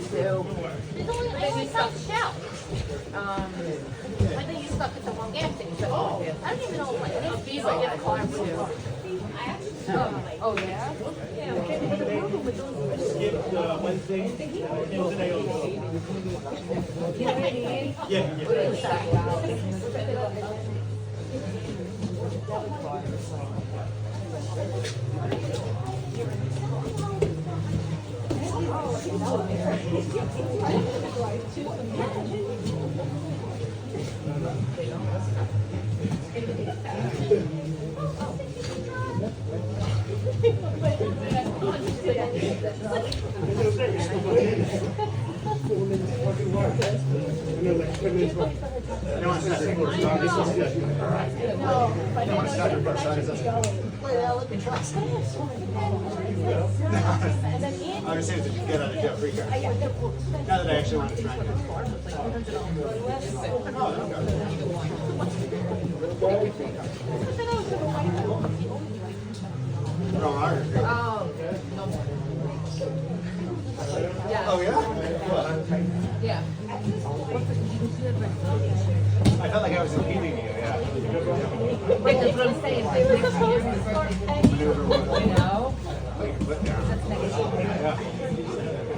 soup. But then you stuck shell. But then you stuck at the one gas station. I don't even know what it is. These are in the car too. Oh yeah? Skipped Wednesday. Yeah. I was saying that you get out of jail free card. Now that I actually want to try it. Oh, yeah? Yeah. I felt like I was impeding you, yeah. Wait, that's what I'm saying. You know? Yeah.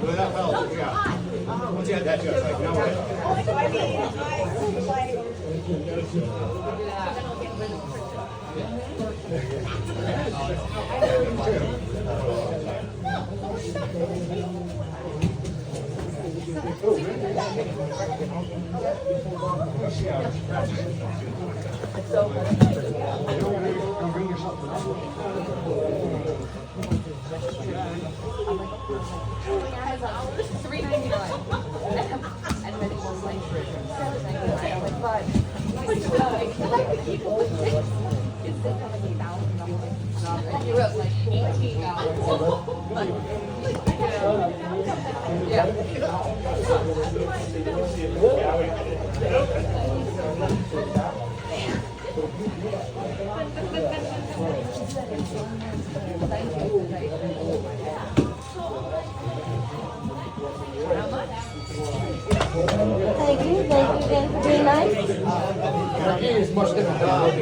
Well, that felt, yeah. Once you had that, I was like, no way. You wrote like 18 hours. Thank you again for being nice. It's much different.